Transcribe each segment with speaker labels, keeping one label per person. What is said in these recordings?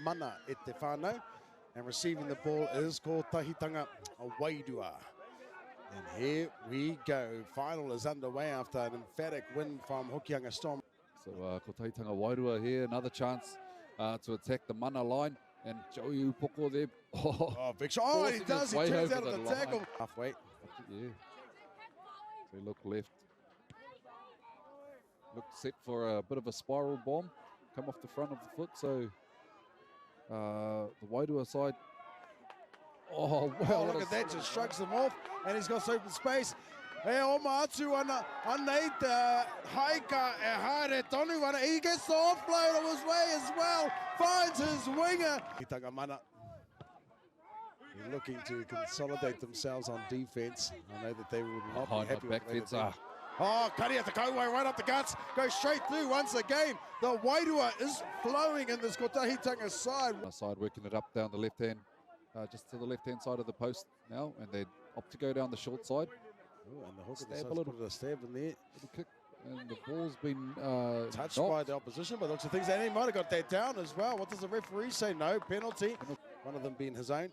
Speaker 1: Mana e te whānau, and receiving the ball is Kotahitanga Wairua. And here we go. Final is underway after an emphatic win from Hokianga Storm.
Speaker 2: So Kotahitanga Wairua here, another chance to attack the mana line. And Joey Upoko there.
Speaker 1: Oh, big shot. Oh, he does. He turns out of the tackle. Halfway.
Speaker 2: Yeah. So look left. Look set for a bit of a spiral bomb. Come off the front of the foot. So the Wairua side. Oh, wow.
Speaker 1: Look at that. Just shrugs them off. And he's got some open space. Hey, Omatu Anate Haika Hare Tonu. He gets the offload on his way as well. Finds his winger. Mana. They're looking to consolidate themselves on defense. I know that they will not be happy with
Speaker 2: back
Speaker 1: that. Oh, Cuddy at the go-way, right up the guts. Goes straight through once again. The Wairua is flowing in this Kotahitanga side.
Speaker 2: Side working it up down the left hand, just to the left-hand side of the post now. And they opt to go down the short side.
Speaker 1: Ooh, and the hooker decides to put a stab in there.
Speaker 2: Little kick, and the ball's been
Speaker 1: touched
Speaker 2: knocked
Speaker 1: by the opposition, but looks like things, and he might have got that down as well. What does the referee say? No penalty. One of them being his own.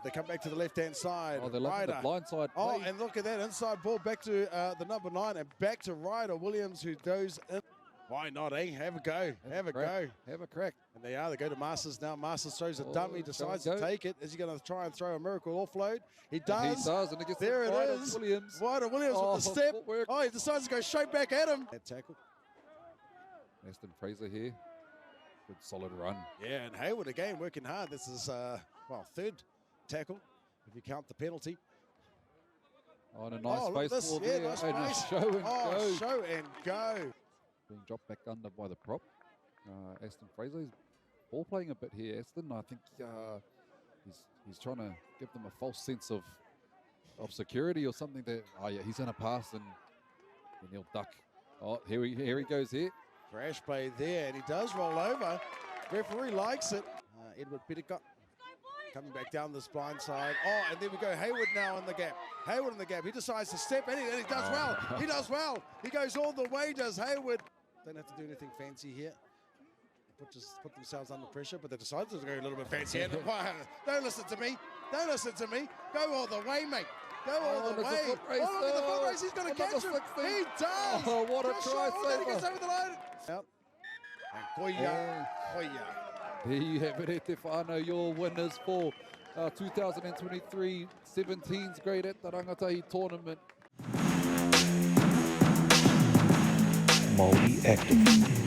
Speaker 1: They come back to the left-hand side.
Speaker 2: Oh, they're looking at the blind side.
Speaker 1: Oh, and look at that inside ball back to the number 9 and back to Ryder Williams, who goes in. Why not, eh? Have a go. Have a go.
Speaker 2: Have a crack.
Speaker 1: And they are. They go to Masters now. Masters throws a dummy, decides to take it. Is he going to try and throw a miracle offload? He does.
Speaker 2: He does, and it gets
Speaker 1: there it
Speaker 2: Ryder
Speaker 1: is.
Speaker 2: Williams.
Speaker 1: Ryder Williams with the step.
Speaker 2: Footwork.
Speaker 1: Oh, he decides to go straight back at him. That tackle.
Speaker 2: Aston Fraser here. Good solid run.
Speaker 1: Yeah, and Hayward again working hard. This is, well, third tackle, if you count the penalty.
Speaker 2: Oh, and a nice space ball
Speaker 1: there.
Speaker 2: Nice
Speaker 1: And
Speaker 2: space. Show and go.
Speaker 1: Show and go.
Speaker 2: Being dropped back under by the prop. Aston Fraser is ball playing a bit here. Aston, I think he's trying to give them a false sense of security or something. That yeah, he's going to pass and he'll duck. Oh, here he goes here.
Speaker 1: Crash play there, and he does roll over. Referee likes it. Edward Petticoat coming back down this blind side. Oh, and there we go. Hayward now in the gap. Hayward in the gap. He decides to step, and he does well. He does well. He goes all the way, does Hayward. Don't have to do anything fancy here. Just put themselves under pressure, but they decided to go a little bit fancy. Don't listen to me. Don't listen to me. Go all the way, mate. Go all the way. Oh, look at the foot race. He's going to catch him. He does.
Speaker 2: Oh, what a try saver.
Speaker 1: He gets over the line. Out. And Koya.
Speaker 2: There you have it, Te Whānau, your winners for 2023 17s grade at the Rangatahi tournament.
Speaker 3: MAORI Active.